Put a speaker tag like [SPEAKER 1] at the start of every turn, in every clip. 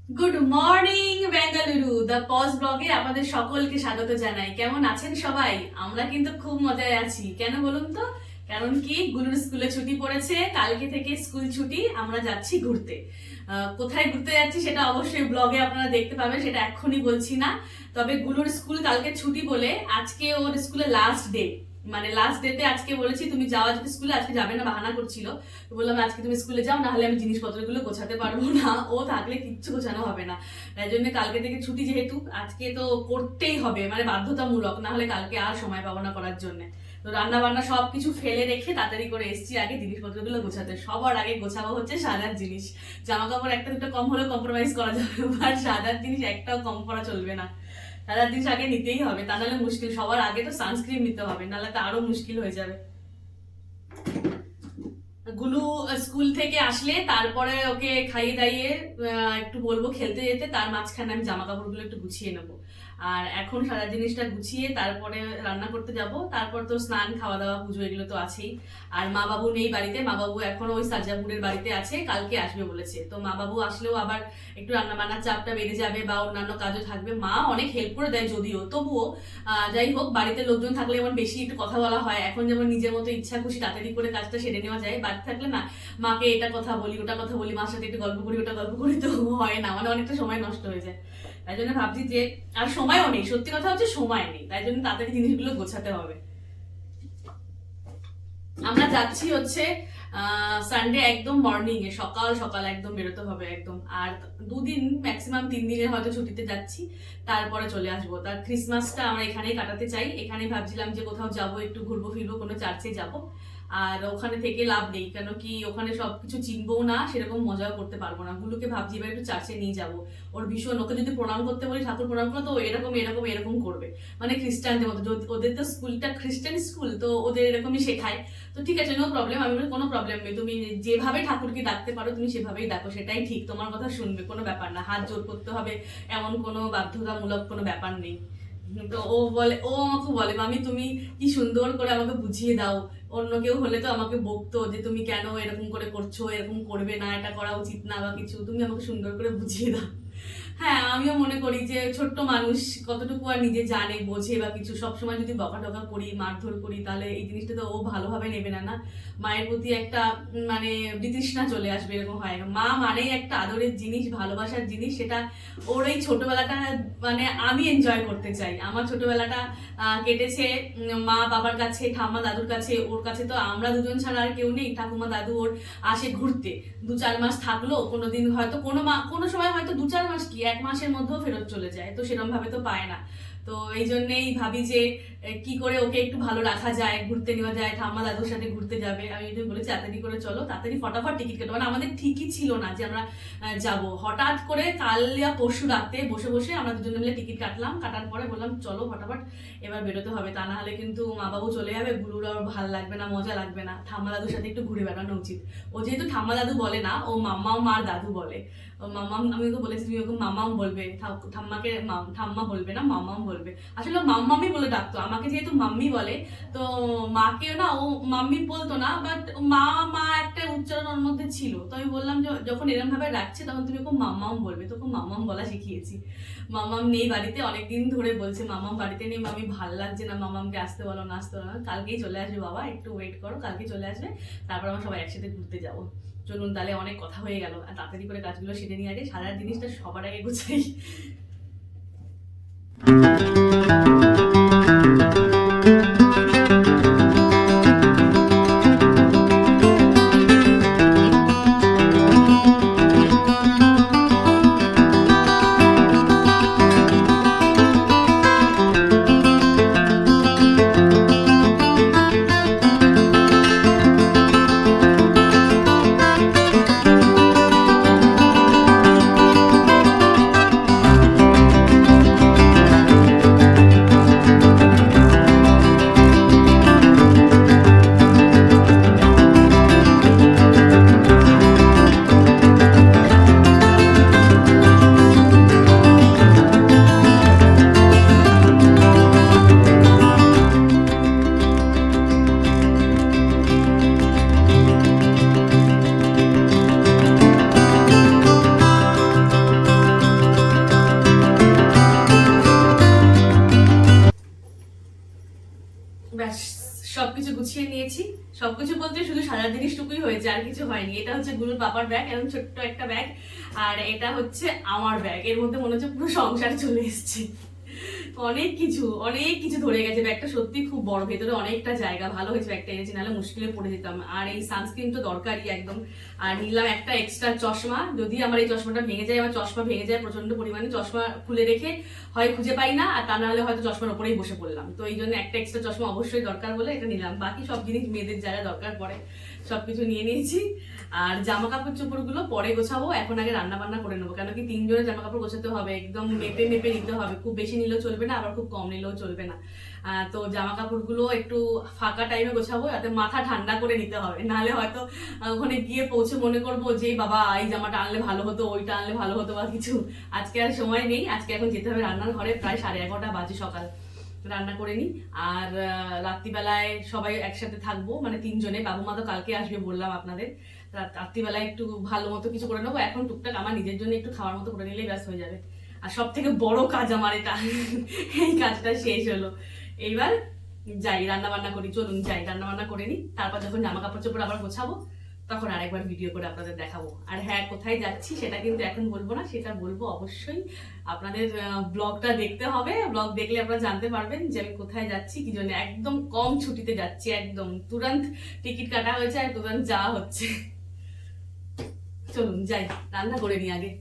[SPEAKER 1] Good morning Bengaluru the pause ব্লগে আপনাদের সকলকে স্বাগত জানাই। কেমন আছেন সবাই? আমরা কিন্তু খুব মজায় আছি। কেন বলুন তো? কারণ কি, গুলুর স্কুলে ছুটি পড়েছে, কালকে থেকে স্কুল ছুটি। আমরা যাচ্ছি ঘুরতে। কোথায় ঘুরতে যাচ্ছি সেটা অবশ্যই ব্লগে আপনারা দেখতে পাবেন, সেটা এক্ষুনি বলছি না। তবে গুলুর স্কুল কালকে ছুটি বলে আজকে ওর স্কুলে লাস্ট ডে, মানে লাস্ট ডেতে আজকে বলেছি তুমি যাও আজকে স্কুলে, আজকে যাবে না, বাহানা করছিল। তো বললাম আজকে তুমি স্কুলে যাও, না হলে আমি জিনিসপত্রগুলো গোছাতে পারবো না, ও থাকলে কিচ্ছু গোছানো হবে না। তাই জন্য কালকে থেকে ছুটি, যেহেতু আজকে তো করতেই হবে, মানে বাধ্যতামূলক, না হলে কালকে আর সময় পাবো না করার জন্য। তো রান্না বান্না সবকিছু ফেলে রেখে তাড়াতাড়ি করে এসছি আগে জিনিসপত্রগুলো গোছাতে। সবার আগে গোছাবো হচ্ছে সাজার জিনিস। জামা কাপড় একটা দুটো কম হলেও কম্প্রোমাইজ করা যাবে, বাট সাজার জিনিস একটাও কম করা চলবে না। সাজার জিনিস আগে নিতেই হবে, তা নাহলে মুশকিল। সবার আগে তো সানস্ক্রিন নিতে হবে, নাহলে তো আরো মুশকিল হয়ে যাবে। গুলু স্কুল থেকে আসলে তারপরে ওকে খাইয়ে দাইয়ে একটু বলবো খেলতে যেতে, তার মাঝখানে আমি জামা কাপড়গুলো একটু গুছিয়ে নেবো। আর এখন সারা জিনিসটা গুছিয়ে তারপরে রান্না করতে যাব। তারপর তো স্নান, খাওয়া দাওয়া, পুজো, এগুলো তো আছেই। আর মা বাবু নেই বাড়িতে, মা বাবু এখন ওই সাজাপুরের বাড়িতে আছে, কালকে আসবে বলেছে। তো মা বাবু আসলেও আবার একটু রান্না বান্নার চাপটা বেড়ে যাবে, বা অন্যান্য কাজও থাকবে। মা অনেক হেল্প করে দেয় যদিও, তবুও যাই হোক, বাড়িতে লোকজন থাকলে যেমন বেশি একটু কথা বলা হয়। এখন যেমন নিজের মতো ইচ্ছা খুশি তাড়াতাড়ি করে কাজটা সেরে নেওয়া যায়, বাড়িতে থাকলে না মাকে এটা কথা বলি, ওটা কথা বলি, মার সাথে একটু গল্প করি, ওটা গল্প করি, তো হয় না, মানে অনেকটা সময় নষ্ট হয়ে যায়। তাই জন্য ভাবছি যে আর সময়ও নেই, সত্যি কথা হচ্ছে সময় নেই, তাই জন্য তাড়াতাড়ি জিনিসগুলো গোছাতে হবে। আমরা যাচ্ছি হচ্ছে সানডে একদম মর্নিং এ, সকাল সকাল একদম বেরোতে হবে একদম। আর দুদিন ম্যাক্সিমাম 3 দিনের হয়তো ছুটিতে যাচ্ছি, তারপরে চলে আসবো। তার ক্রিসমাসটা আমরা এখানেই কাটাতে চাই। এখানে ভাবছিলাম যে কোথাও যাব, একটু ঘুরবো ফিরবো, কোনো চার্চে যাব। আর ওখানে থেকে লাভ নেই, কেন কি ওখানে সবকিছু চিনবো না, সেরকম মজাও করতে পারবো না। গুলোকে ভাবছি এবার একটু চার্চে নিয়ে যাবো। ওর ভীষণ, ওকে যদি প্রণাম করতে বলি, ঠাকুর প্রণাম করো, তো এরকম এরকম এরকম করবে, মানে খ্রিস্টানদের মতো। ওদের তো স্কুলটা খ্রিস্টান স্কুল, তো ওদের এরকমই শেখায়। তো ঠিক আছে, নো প্রবলেম, আমি বলি কোনো প্রবলেম নেই, তুমি যেভাবে ঠাকুরকে ডাকতে পারো তুমি সেভাবেই ডাকো, সেটাই ঠিক, তোমার কথা শুনবে, কোনো ব্যাপার না, হাত জোর করতে হবে এমন কোনো বাধ্যতামূলক কোনো ব্যাপার নেই। তো ও বলে, ও আমাকে বলে মামি তুমি কি সুন্দর করে আমাকে বুঝিয়ে দাও। অন্য কেউ হলে তো আমাকে বকতো যে তুমি কেন এরকম করে করছো, এরকম করবে না, এটা করা উচিত না বা কিছু, তুমি আমাকে সুন্দর করে বুঝিয়ে দাও। হ্যাঁ, আমিও মনে করি যে ছোট্ট মানুষ কতটুকু আর নিজে জানে, বোঝে বা কিছু। সবসময় যদি বকাটকা করি, মারধর করি, তাহলে এই জিনিসটা তো ও ভালোভাবে নেবে না। না, মায়ের প্রতি একটা মানে বিতৃষ্ণা চলে আসবে, এরকম হয়। মা মানেই একটা আদরের জিনিস, ভালোবাসার জিনিস। সেটা ওর এই ছোটবেলাটা, মানে আমি এনজয় করতে চাই। আমার ছোটবেলাটা কেটেছে মা বাবার কাছে, ঠাম্মা দাদুর কাছে। ওর কাছে তো আমরা দুজন ছাড়া আর কেউ নেই। ঠাকুমা দাদু ওর আসে ঘুরতে, 2-4 মাস থাকলো, কোনোদিন হয়তো কোনো সময় হয়তো 2-4 মাস কি 1 মাসের মধ্যেও ফেরত চলে যায়, তো সেরকম ভাবে তো পায় না। তো এই জন্যেই ভাবি যে কি করে ওকে একটু ভালো রাখা যায়, ঘুরতে নেওয়া যায়, ঠাম্মা দাদুর সাথে ঘুরতে যাবে। আমি যদি বলেছি তাড়াতাড়ি করে চলো, তাড়াতাড়ি ফটাফট টিকিট কাটো। মানে আমাদের ঠিকই ছিল না যে আমরা যাব। হঠাৎ করে কাল ইয়া পরশু রাতে বসে বসে আমরা দুজনে মিলে টিকিট কাটলাম। কাটার পরে বললাম চলো ফটাফট এবার বেরোতে হবে, তা না হলে কিন্তু মা বাবু চলে যাবে, গুরুর আর ভালো লাগবে না, মজা লাগবে না। ঠাম্মা দাদুর সাথে একটু ঘুরে বেড়ানো উচিত। ও যেহেতু ঠাম্মা দাদু বলে না, ও মাম্মা মা দাদু বলে। ও মাম্মাম, আমি ওকে বলেছি তুমি ওকে মাম্মাম বলবে, ঠাম্মাকে ঠাম্মা বলবে না, মাম্মাম বলবে। আসলে মাম্মামি বলে ডাকতো আমাকে, যেহেতু মাম্মি বলে, তো মাকেও না ও মাম্মি বলতো না, বাট মা মা একটা উচ্চারণ ওর মধ্যে ছিল। তো আমি বললাম যে যখন এরকম ভাবে রাখছে তখন তুমি ওকে মাম্মাম বলবে, তোকে মাম্মাম বলা শিখিয়েছি। মাম্মাম নেই বাড়িতে, অনেকদিন ধরে বলছে মাম্মাম বাড়িতে নেই, মামি ভাল লাগছে না, মাম্মামকে আসতে বলো না, আসতে বলো না। কালকেই চলে আসবে বাবা, একটু ওয়েট করো, কালকে চলে আসবে, তারপর আমরা সবাই একসাথে ঘুরতে যাবো। চলুন তাহলে, অনেক কথা হয়ে গেল, আর তাড়াতাড়ি করে কাজগুলো সেরে নিয়ে আগে, সারা জিনিসটা সবার আগে গুছাই। গুছিয়ে নিয়েছি। সবকিছু বলতে শুধু সাজার জিনিসটুকুই হয়েছে, আর কিছু হয়নি। এটা হচ্ছে গুরুর পাপার ব্যাগ, এরকম ছোট্ট একটা ব্যাগ, আর এটা হচ্ছে আমার ব্যাগ। এর মধ্যে মনে হচ্ছে পুরো সংসার চলে এসছে। অনেক কিছু ধরে গেছে। ব্যাগটা সত্যি খুব বড়, ভেতরে অনেকটা জায়গা। ভালো হয়েছে ব্যাগটা এনেছি, নাহলে মুশকিলে পড়ে যেতাম। আর এই সানস্ক্রিন তো দরকারই একদম। আর নিলাম একটা এক্সট্রা চশমা, যদি আমার এই চশমাটা ভেঙে যায়, আমার চশমা ভেঙে যায় প্রচন্ড পরিমাণে। চশমা খুলে রেখে হয় খুঁজে পাই না, আর তা নাহলে হয়তো চশমার উপরেই বসে পড়লাম। তো এই জন্য একটা এক্সট্রা চশমা অবশ্যই দরকার বলে এটা নিলাম। বাকি সব জিনিস মেয়েদের যারা দরকার পড়ে সবকিছু নিয়ে নিয়েছি। আর জামা কাপড় চোপড়গুলো পরে গোছাবো, এখন আগে রান্না বান্না করে নেবো। কেন কি 3 জনের জামা কাপড় গোছাতে হবে, একদম মেপে মেপে নিতে হবে। খুব বেশি নিলেও চলবে না, আবার খুব কম নিলেও চলবে না। তো জামা কাপড়গুলো একটু ফাঁকা টাইমে গোছাবো, যাতে মাথা ঠান্ডা করে নিতে হবে। নাহলে হয়তো ওখানে গিয়ে পৌঁছে মনে করবো যে বাবা এই জামাটা আনলে ভালো হতো, ওইটা আনলে ভালো হতো বা কিছু। আজকে আর সময় নেই, আজকে এখন যেতে হবে রান্নার ঘরে। প্রায় 11:30 বাজে সকাল, রান্না করে নি। আর রাত্রিবেলায় সবাই একসাথে থাকবো, মানে 3 জনে। বাবু মা তো কালকে আসবে বললাম আপনাদের। রাত্রিবেলায় একটু ভালো মতো কিছু করে নেবো। এখন টুকটাক আমার নিজের জন্য একটু খাওয়ার মতো করে নিলেই ব্যাস হয়ে যাবে। আর সব থেকে বড় কাজ আমার এটা, এই কাজটা শেষ হলো। এইবার যাই রান্না বান্না করি, চলুন যাই রান্না বান্না করে নি। তারপর যখন জামা কাপড় চোপড় আবার গোছাবো, তখন আরেকবার ভিডিও করে আপনাদের দেখাবো। আর হ্যাঁ, কোথায় যাচ্ছি সেটা কিন্তু এখন বলবো না, সেটা বলবো অবশ্যই। আপনাদের ব্লগটা দেখতে হবে, ব্লগ দেখলে আপনারা জানতে পারবেন যে আমি কোথায় যাচ্ছি, কি জন্য। একদম কম ছুটিতে যাচ্ছি, একদম তুরন্ত টিকিট কাটা হয়েছে আর তুরন্ত যাওয়া হচ্ছে। চলুন যাই, রান্না করে নি আগে।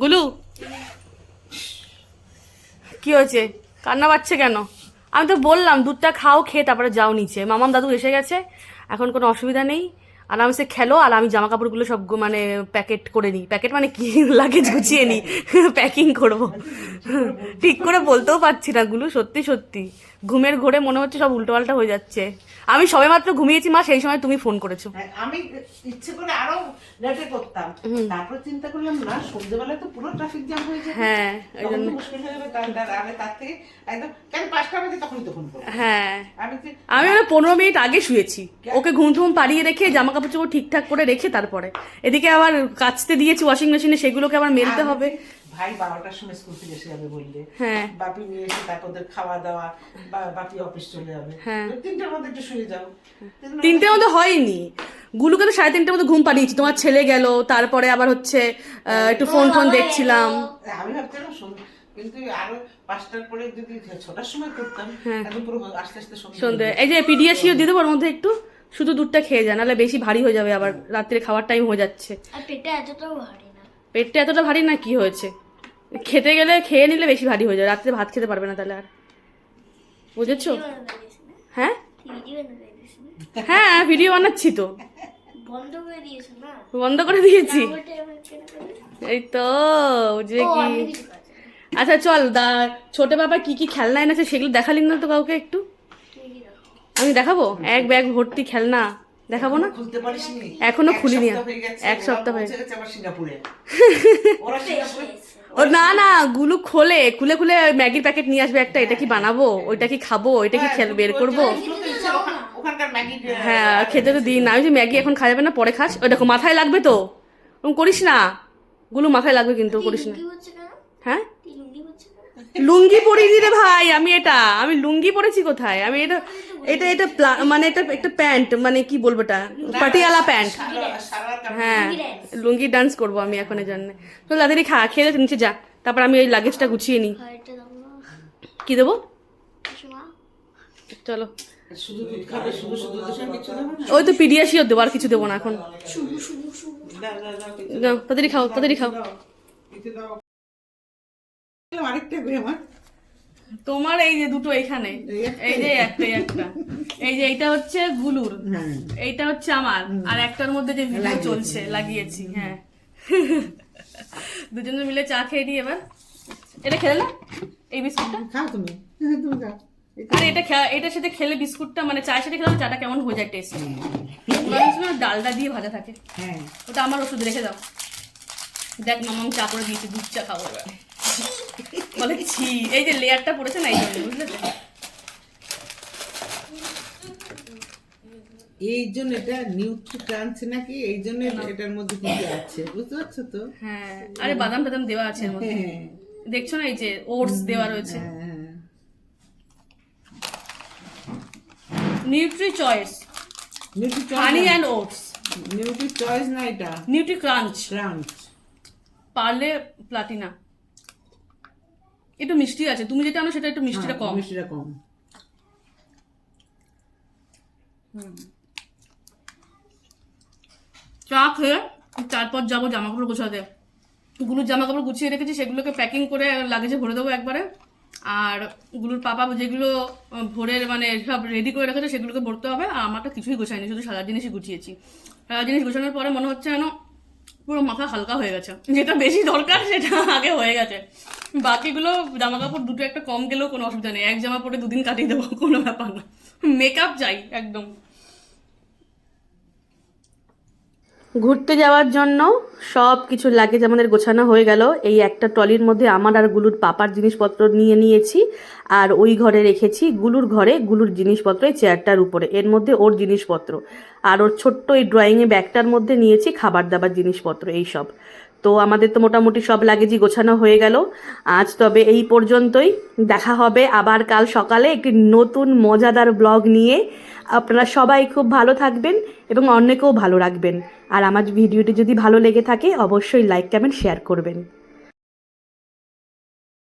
[SPEAKER 1] গুলু কি হয়েছে, কান্না পাচ্ছে কেন? আমি তো বললাম দুধটা খাও, খেয়ে তারপরে যাও নিচে। মামাম দাদু এসে গেছে, এখন কোনো অসুবিধা নেই, আরামসে খেলো। আর আমি জামা কাপড়গুলো সব মানে প্যাকেট করে নিই, প্যাকেট মানে কি লাগেজ গুছিয়ে নিই, প্যাকিং করবো। ঠিক করে বলতেও পারছি না গুলো, সত্যি সত্যি ঘুমের ঘোরে মনে হচ্ছে সব উল্টোপাল্টা হয়ে যাচ্ছে। আমি সবে মাত্র ঘুমিয়েছি মা, সেই সময় তুমি ফোন করেছো।
[SPEAKER 2] আমি ইচ্ছে করে আরো লেটে করতাম, তারপর চিন্তা করলাম না সন্ধ্যেবেলা তো পুরো ট্রাফিক জ্যাম হয়ে যাবে,
[SPEAKER 1] হ্যাঁ ওই
[SPEAKER 2] তখন
[SPEAKER 1] জন্য।
[SPEAKER 2] তো মুশকিল হয়ে যাবে। তার থেকে একদম কেন 5টা বাজে তখনই তো ফোন করবো।
[SPEAKER 1] হ্যাঁ
[SPEAKER 2] আমি যে
[SPEAKER 1] আমি 15 মিনিট আগে শুয়েছি, ওকে ঘুম টুম পাড়িয়ে রেখে জামা কাপড় চোপড় ঠিকঠাক করে রেখে তারপরে এদিকে আবার কাচতে দিয়েছি ওয়াশিং মেশিনে, সেগুলোকে আবার মেলতে হবে।
[SPEAKER 2] ভাই 12টার সময় স্কুল থেকে এসে যাবে বললে,
[SPEAKER 1] হ্যাঁ
[SPEAKER 2] বাপি নিয়ে এসে তারপর ওদের খাওয়া দাওয়া, বাপি অফিস চলে যাবে,
[SPEAKER 1] হ্যাঁ।
[SPEAKER 2] 3টার মধ্যে একটু শুয়ে যাও।
[SPEAKER 1] 3টের মধ্যে হয়নি, গুলুকে তো 3:30টার মধ্যে ঘুম পাড়িয়েছি, তোমার ছেলে গেল, তারপরে আবার হচ্ছে একটু ফোন টোন দেখছিলাম।
[SPEAKER 2] আমি ভাবছিলাম কিন্তু আরো 5টার পরে যদি 6টার সময় করতাম একদম পুরো আস্তে আস্তে
[SPEAKER 1] সন্ধ্যে এই যে পিডিয়াশিও দিয়ে দেবো ওর মধ্যে একটু, শুধু দুধটা খেয়ে যা, নাহলে বেশি ভারী হয়ে যাবে, আবার রাত্রে খাওয়ার টাইম হয়ে যাচ্ছে।
[SPEAKER 3] আর পেটটা এতটাও ভারী না।
[SPEAKER 1] পেটটা এতটা ভারী না, কি হয়েছে, খেতে গেলে খেয়ে নিলে বেশি ভারী হয়ে যাবে, রাত্রে ভাত খেতে পারবে না তাহলে আর, বুঝেছো? হ্যাঁ হ্যাঁ ভিডিও বানাচ্ছি তো,
[SPEAKER 3] বন্ধ করে দিয়েছো না?
[SPEAKER 1] বন্ধ করে দিয়েছি,
[SPEAKER 3] ওটা এবার কেন করে?
[SPEAKER 1] এই তো বুঝে
[SPEAKER 3] ও,
[SPEAKER 1] কি।
[SPEAKER 3] আমি কিছু কাজ নেই।
[SPEAKER 1] আচ্ছা চল ছোট বাবা কি কি খেলনা এনেছে সেগুলো দেখালি না তো কাউকে একটু,
[SPEAKER 3] তুই কি রাখো?
[SPEAKER 1] আমি দেখাবো এক ব্যাগ ভর্তি খেলনা, দেখাবো না?
[SPEAKER 2] খুলতে পারিসনি?
[SPEAKER 1] এখনো খুলিনি,
[SPEAKER 2] এক সপ্তাহ হয়ে
[SPEAKER 1] এক সপ্তাহ
[SPEAKER 2] গেছে,
[SPEAKER 1] হয়ে
[SPEAKER 2] ওরা পৌঁছে গেছে আবার সিঙ্গাপুরে। ওরা সিঙ্গাপুরে
[SPEAKER 1] ও না না গুলো খুলে খুলে খুলে ম্যাগির প্যাকেট নিয়ে আসবে একটা, এটা কি বানাবো, ওইটা কি খাবো, এটা কি বের করবো।
[SPEAKER 2] ওখানকার ম্যাগি
[SPEAKER 1] হ্যাঁ খেতে তো দিই না, ওই যে ম্যাগি এখন খাওয়া যাবে না, পরে খাস। ওই দেখো মাথায় লাগবে তো, ওরকম করিস না গুলো, মাথায় লাগবে কিন্তু, করিস না।
[SPEAKER 3] লুঙ্গি পরছে কেন?
[SPEAKER 1] হ্যাঁ
[SPEAKER 3] তুই লুঙ্গি পরছে কেন?
[SPEAKER 1] লুঙ্গি পরিনি রে ভাই, আমি লুঙ্গি পরেছি কোথায়, আমি এটা এটা এটা মানে এটা একটা প্যান্ট, মানে কি বলবো, এটা পাটিয়ালা প্যান্ট। হ্যাঁ লুঙ্গি ডান্স করবো আমি এখন, এর জন্য। তো তাড়াতাড়ি খেয়ে দে, নিচে যা, তারপর আমি ওই লাগেজটা গুছিয়ে নিই।
[SPEAKER 3] খাবারটা দাও না।
[SPEAKER 1] কি দেবো?
[SPEAKER 3] শোনা।
[SPEAKER 1] চলো,
[SPEAKER 2] শুধু দুধ খাবে, শুধু শুধু দুধের কিছু দেবো না।
[SPEAKER 1] ওই তো পিডিয়াশিও দেবো, আর কিছু দেবো না এখন।
[SPEAKER 3] শুভু শুভু শুভু।
[SPEAKER 2] দাও দাও দাও কিছু
[SPEAKER 1] যাও তাড়াতাড়ি খাও, তাড়াতাড়ি খাও।
[SPEAKER 2] কিছু দাও। আরেকটা গো আমার
[SPEAKER 1] তোমার এই যে দুটো এখানে, এই যে একটা এই যে এইটা হচ্ছে গুলুর, এইটা হচ্ছে আমার, আর একটার মধ্যে যে ভিডিও চলছে লাগিয়েছি। হ্যাঁ দুজনে মিলে চা খেয়ে দিই এবার। এটা খেলে না এই বিস্কুটটা,
[SPEAKER 2] খাও তুমি, তুমি খাও।
[SPEAKER 1] আরে এটার সাথে খেলে বিস্কুটটা, মানে চায়ের সাথে খেলে চাটা কেমন হয়ে যায় টেস্ট, ডালডা দিয়ে ভাজা থাকে।
[SPEAKER 2] হ্যাঁ
[SPEAKER 1] ওটা আমার ওষুধ, রেখে দাও। দেখ মামাম চা করে দিয়েছি, দুধ চা খাবো এবার। বলে ছি, এই যে লেয়ারটা পড়েছে না এই জন্য, বুঝলে তো?
[SPEAKER 2] এই জন্য এটা নিউট্রি ক্রাঞ্চ নাকি, এই জন্য এটার মধ্যে কিছু আছে, বুঝতে পারছো তো?
[SPEAKER 1] হ্যাঁ আরে বাদাম টাদাম দেওয়া আছে এর মধ্যে,
[SPEAKER 2] হ্যাঁ
[SPEAKER 1] দেখছো না এই যে ওটস দেওয়া রয়েছে।
[SPEAKER 2] হ্যাঁ
[SPEAKER 1] Nutri choice
[SPEAKER 2] Nutri
[SPEAKER 1] honey
[SPEAKER 2] choice,
[SPEAKER 1] and oats,
[SPEAKER 2] Nutri choice না এটা,
[SPEAKER 1] নিউট্রি ক্রাঞ্চ,
[SPEAKER 2] ক্রাঞ্চ।
[SPEAKER 1] পার্লে প্লাটিনা। একটু মিষ্টি আছে, তুমি যেটা আনো সেটা একটু মিষ্টিটা কম।
[SPEAKER 2] মিষ্টিটা কম।
[SPEAKER 1] চা খেয়ে তারপর যাবো জামা কাপড় গোছাতে। গুলোর জামা কাপড় গুছিয়ে রেখেছি, সেগুলোকে প্যাকিং করে লাগেজে ভরে দেবো একবারে। আর গুলোর পাপা যেগুলো ভোরের মানে সব রেডি করে রেখেছে সেগুলোকে ভরতে হবে। আর আমারটা কিছুই গোছাইনি, শুধু সাদা জিনিসই গুছিয়েছি। সাদা জিনিস গোছানোর পরে মনে হচ্ছে যেন পুরো মাথা হালকা হয়ে গেছে, যেটা বেশি দরকার সেটা আগে হয়ে গেছে। বাকিগুলো জামা কাপড় দুটো একটা কম গেলেও কোনো অসুবিধা নেই, এক জামা পরে 2 দিন কাটিয়ে দেবো, কোনো ব্যাপার না। মেকআপ চাই একদম। ঘুরতে যাওয়ার জন্য সব কিছু লাগেজ আমাদের গোছানো হয়ে গেল। এই একটা ট্রলির মধ্যে আমার আর গুলুর পাপার জিনিসপত্র নিয়ে নিয়েছি, আর ওই ঘরে রেখেছি গুলুর ঘরে গুলুর জিনিসপত্র, এই চেয়ারটার উপরে, এর মধ্যে ওর জিনিসপত্র। আর ওর ছোট্ট এই ড্রয়িংয়ে ব্যাগটার মধ্যে নিয়েছি খাবার দাবার জিনিসপত্র এইসব। তো আমাদের তো মোটামুটি সব লাগেজই গোছানো হয়ে গেল। আজ তবে এই পর্যন্তই, দেখা হবে আবার কাল সকালে একটি নতুন মজাদার ব্লগ নিয়ে। আপনারা সবাই খুব ভালো থাকবেন এবং অন্যকেও ভালো রাখবেন। আর আমার ভিডিওটি যদি ভালো লেগে থাকে অবশ্যই লাইক কমেন্ট শেয়ার করবেন।